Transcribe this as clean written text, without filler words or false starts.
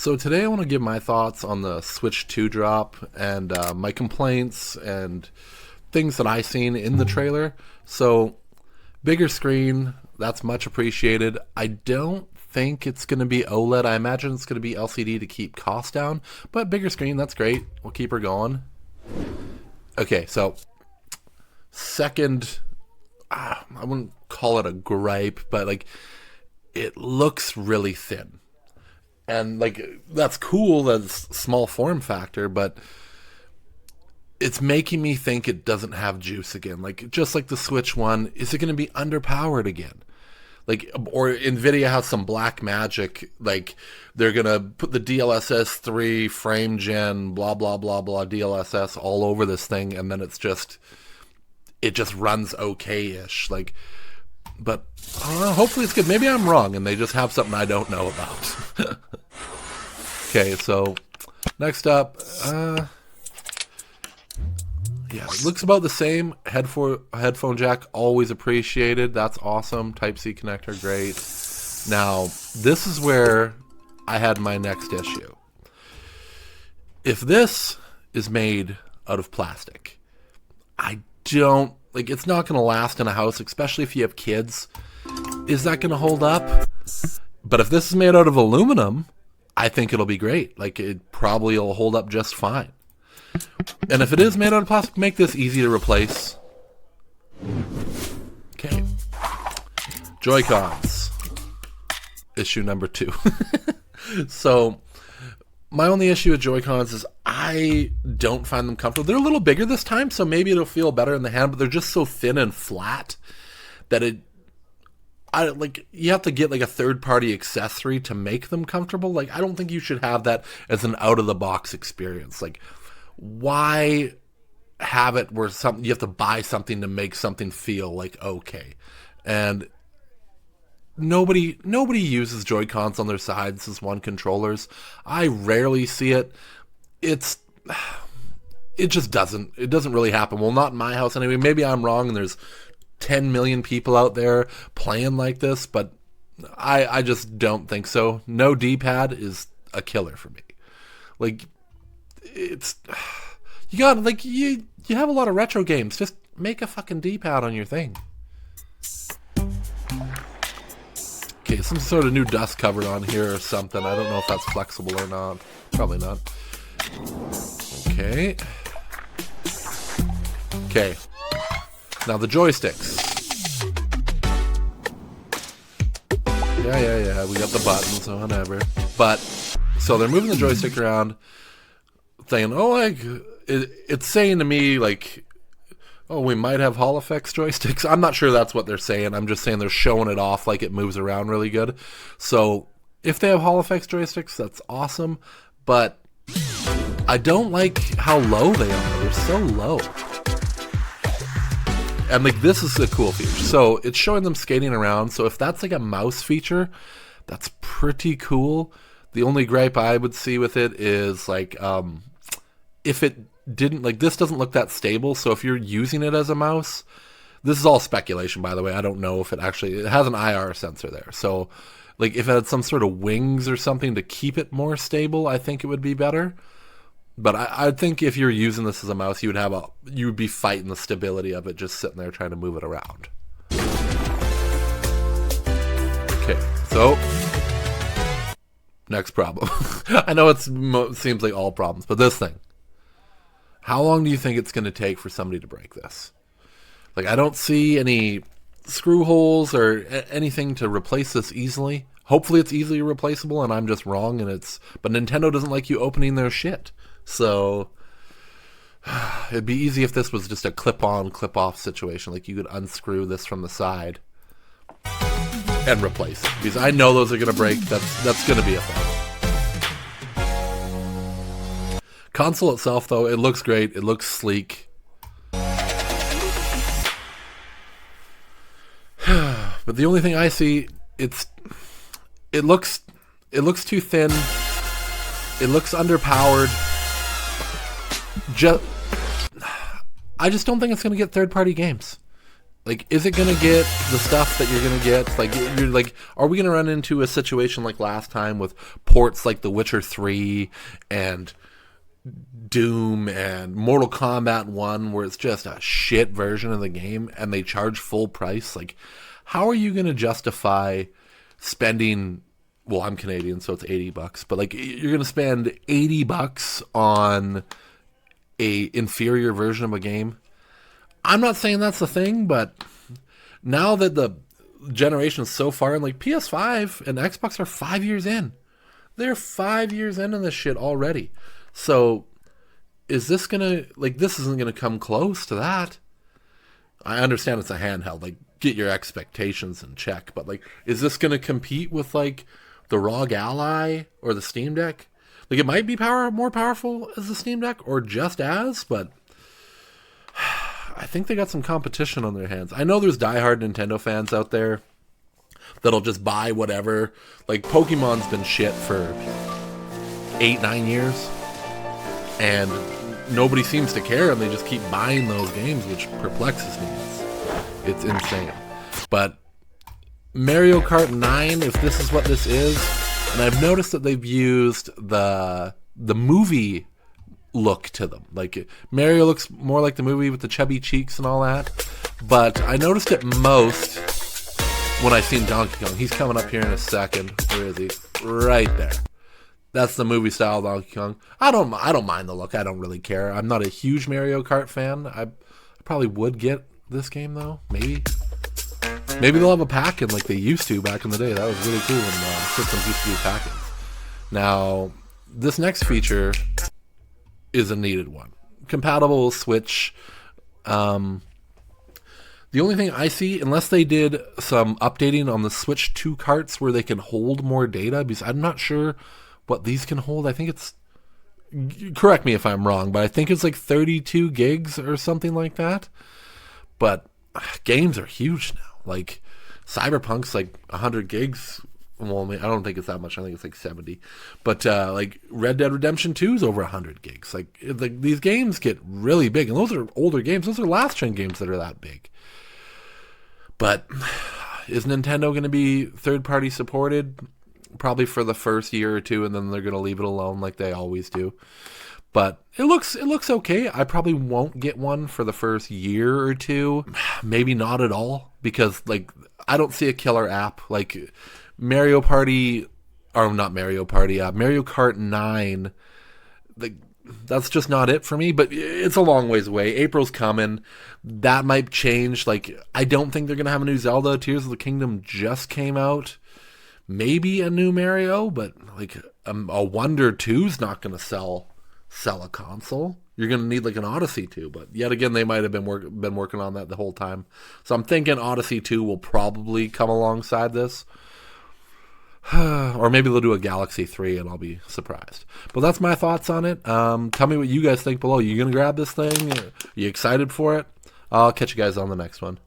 So today I want to give my thoughts on the Switch 2 drop and my complaints and things that I seen in the trailer. So bigger screen, that's much appreciated. I don't think it's going to be OLED. I imagine it's going to be LCD to keep costs down, but bigger screen, that's great. We'll keep her going. Okay, so second, I wouldn't call it a gripe, but like it looks really thin. And like that's cool, that's small form factor, but it's making me think it doesn't have juice again. Like just like the Switch 1, is it going to be underpowered again? Like, or Nvidia has some black magic, like they're going to put the DLSS 3 frame gen blah blah blah blah DLSS all over this thing, and then it just runs okay-ish. Like, but I don't know, hopefully it's good. Maybe I'm wrong and they just have something I don't know about. Okay, so next up, yeah, it looks about the same. Headphone jack, always appreciated. That's awesome. Type-C connector, great. Now, this is where I had my next issue. If this is made out of plastic, I don't, like, it's not going to last in a house, especially if you have kids. Is that going to hold up? But if this is made out of aluminum, I think it'll be great. Like, it probably will hold up just fine. And if it is made out of plastic, make this easy to replace. Okay. Joy-Cons. Issue number 2. So, my only issue with Joy-Cons is I don't find them comfortable. They're a little bigger this time, so maybe it'll feel better in the hand, but they're just so thin and flat that you have to get like a third-party accessory to make them comfortable. Like, I don't think you should have that as an out-of-the-box experience. Like, why have it where you have to buy something to make something feel like okay? And nobody uses Joy-Cons on their sides as one controllers. I rarely see it. It just doesn't really happen. Well, not in my house anyway. Maybe I'm wrong and there's 10 million people out there playing like this, but I just don't think so. No D-pad is a killer for me. Like, it's, you got, like, you have a lot of retro games. Just make a fucking D-pad on your thing. Okay, some sort of new dust cover on here or something. I don't know if that's flexible or not. Probably not. Okay. Okay. Now the joysticks. Yeah. We got the buttons or whatever. But, so they're moving the joystick around, saying, oh, like, it's saying to me, like, oh, we might have Hall effects joysticks. I'm not sure that's what they're saying. I'm just saying they're showing it off like it moves around really good. So, if they have Hall effects joysticks, that's awesome. But I don't like how low they are. They're so low. And like this is a cool feature. So it's showing them skating around. So if that's like a mouse feature, that's pretty cool. The only gripe I would see with it is like if it didn't, like, this doesn't look that stable. So if you're using it as a mouse, this is all speculation, by the way. I don't know if it has an IR sensor there. So like if it had some sort of wings or something to keep it more stable, I think it would be better. But I think if you're using this as a mouse, you would be fighting the stability of it just sitting there trying to move it around. Okay, so next problem. I know it seems like all problems, but this thing. How long do you think it's going to take for somebody to break this? Like, I don't see any screw holes or anything to replace this easily. Hopefully it's easily replaceable and I'm just wrong but Nintendo doesn't like you opening their shit. So it'd be easy if this was just a clip-on, clip-off situation. Like you could unscrew this from the side and replace it. Because I know those are going to break. That's going to be a thing. Console itself, though, it looks great. It looks sleek. But the only thing I see, it looks too thin. It looks underpowered. I just don't think it's going to get third-party games. Like, is it gonna get the stuff that you're gonna get? Like, you're like, are we gonna run into a situation like last time with ports like The Witcher 3 and Doom and Mortal Kombat 1, where it's just a shit version of the game and they charge full price? Like, how are you gonna justify spending? Well, I'm Canadian, so it's $80, but like, you're gonna spend $80 on a inferior version of a game? I'm not saying that's the thing, but now that the generation is so far in, like PS5 and Xbox are 5 years in. They're 5 years into this shit already. So is this gonna, like, this isn't gonna come close to that. I understand it's a handheld, like, get your expectations in check, but like, is this gonna compete with like the ROG Ally or the Steam Deck? Like, it might be more powerful as the Steam Deck or just as, but I think they got some competition on their hands. I know there's diehard Nintendo fans out there that'll just buy whatever. Like, Pokemon's been shit for 8-9 years, and nobody seems to care, and they just keep buying those games, which perplexes me. It's insane. But Mario Kart 9, if this is what this is, and I've noticed that they've used the movie look to them. Like, Mario looks more like the movie with the chubby cheeks and all that. But I noticed it most when I seen Donkey Kong. He's coming up here in a second. Where is he? Right there. That's the movie style Donkey Kong. I don't mind the look. I don't really care. I'm not a huge Mario Kart fan. I probably would get this game though. Maybe they'll have a pack-in like they used to back in the day. That was really cool when systems used to do pack-ins. Now, this next feature is a needed one. Compatible with Switch. The only thing I see, unless they did some updating on the Switch 2 carts where they can hold more data, because I'm not sure what these can hold. I think it's, correct me if I'm wrong, but I think it's like 32 gigs or something like that. But games are huge now. Like, Cyberpunk's like 100 gigs. Well, I don't think it's that much. I think it's like 70. But like, Red Dead Redemption 2 is over 100 gigs. Like, these games get really big. And those are older games. Those are last-gen games that are that big. But is Nintendo going to be third-party supported? Probably for the first year or two, and then they're going to leave it alone like they always do. But it looks okay. I probably won't get one for the first year or two. Maybe not at all, because like, I don't see a killer app. Like, Mario Kart 9, like, that's just not it for me. But it's a long ways away. April's coming. That might change. Like, I don't think they're going to have a new Zelda. Tears of the Kingdom just came out. Maybe a new Mario, but like, a Wonder 2's not going to sell a console. You're going to need like an Odyssey 2, but yet again, they might have been working on that the whole time. So I'm thinking Odyssey 2 will probably come alongside this. Or maybe they'll do a Galaxy 3 and I'll be surprised. But that's my thoughts on it. Tell me what you guys think below. You going to grab this thing? Are you excited for it? I'll catch you guys on the next one.